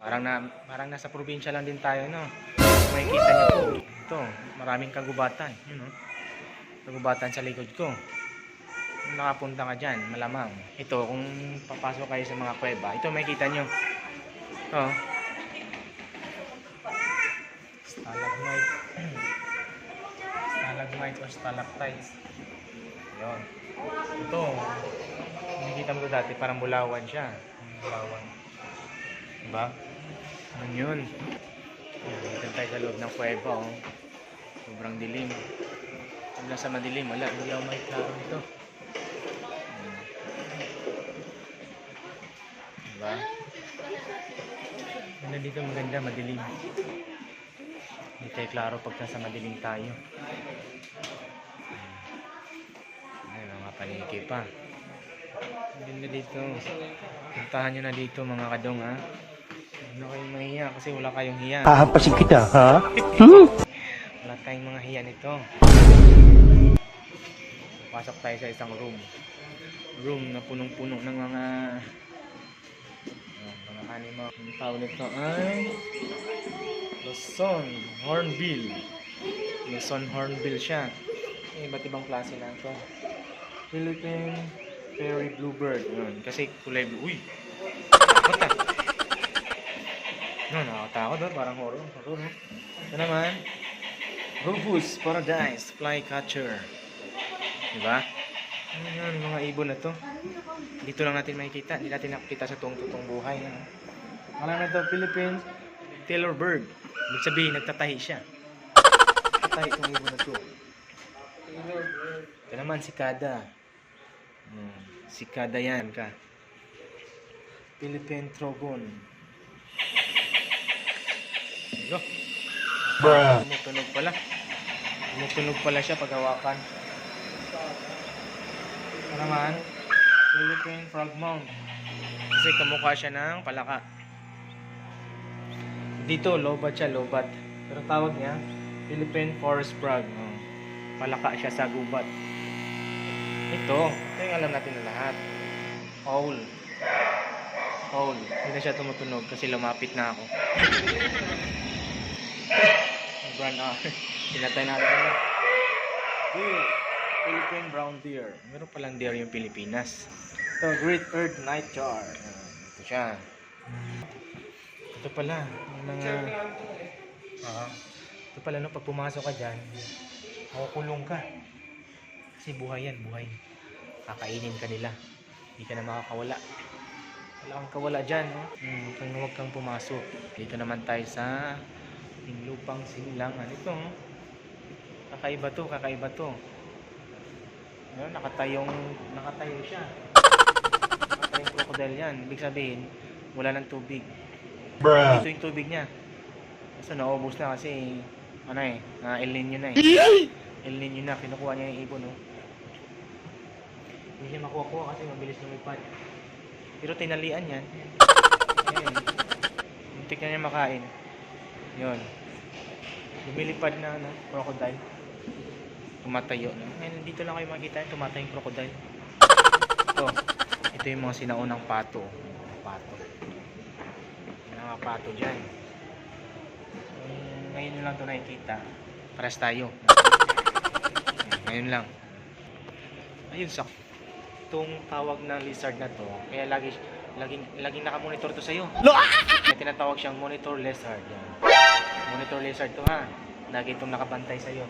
Parang nasa probinsya lang din tayo, no? Makikita niyo po, ito, maraming kagubatan, yun, no? Kagubatan sa likod ko. Kung nakapunta ka dyan, malamang. Ito, kung papasok kayo sa mga kuweba, ito makikita niyo. Ito, stalagmite. Stalagmite or stalactites. Yun. Ito, nakikita mo ito dati, parang bulawan siya. Bulawan. Diba? Ano yun? Dito tayo sa loob ng kuweba, oh. Sobrang dilim. Kung nasa madilim, wala. Hindi ako makiklaro nito. Diba? Ano dito maganda, madilim. Hindi tayo klaro pag nasa madilim tayo. Ayun, mga paniki pa. Maganda dito. Puntahan nyo na dito mga kadong, ha? Ano kayong mahiya kasi wala kayong hiya. Hahampasin kita, ha? Wala tayong mga hiya nito. Pasok tayo sa isang room. Room na punong-puno ng mga animal. Ang tawag nito ay Luzon Hornbill. Luzon Hornbill siya. Iba't ibang klase na ito. Philippine Fairy Bluebird. Yun. Kasi kulay blue. Uy! Takot ah! Nakatakot doon. Parang horror. No? Ito naman. Rufus Paradise Flycatcher. Diba? Ano yan, mga ibon na to. Dito lang natin makikita. Hindi natin nakikita sa totoong buhay. Alam na ito, Philippine Tailor Bird. Ibig sabihin, nagtatahi siya. Nagtatahi itong ibon na to. Ito naman, sikada. Sikada yan ka. Philippine Trogon. Ito. Tumutunog pala. Tumutunog pala siya pag hawakan. Ito naman, Philippine Frogmount. Kasi kamukha siya ng palaka. Dito, lobat siya, lobat. Pero tawag niya, Philippine Forest Frog. Palaka siya sa gubat. Ito yung alam natin na lahat. Owl. Owl. Hindi na siya tumutunog kasi lumapit na ako. Brand pinatay natin na. Deer. Philippine Brown Deer. Meron palang deer yung Pilipinas. Ito, Great Earth Nightjar. Ito siya. Ito pala. Yung mga... ito pala, no, pag pumasok ka dyan, makukulong ka. Kasi buhay yan, buhay. Kakainin ka nila. Hindi ka na makakawala. Wala kang kawala dyan, no? Huwag kang pumasok. Dito naman tayo sa lupang sinilangan. Ito, kakaiba to, kakaiba to. Nakatayo siya. Nakatayong crocodile yan. Ibig sabihin, wala ng tubig. Ito yung tubig niya. So, naubos na kasi, El Nino na eh. El Nino na, kinukuha niya yung ibon, no? Hindi siya makuha-kuha kasi mabilis lumipad. Pero tinalian yan. Ayan. Muntik na niya makain. Yun. Lumilipad na, crocodile. Tumatayo. Ngayon, dito lang kayo makikita yung tumatayong crocodile. Ito yung mga sinaunang pato. Pato. Mga pato dyan. Ngayon lang ito nakikita. Paras tayo. Ngayon lang. Ayun, itong tawag ng lizard na to, kaya laging nakamonitor to sa'yo. May tinatawag siyang monitor lizard. Yan. Monitor lizard to, ha. Lagi itong nakabantay sa'yo.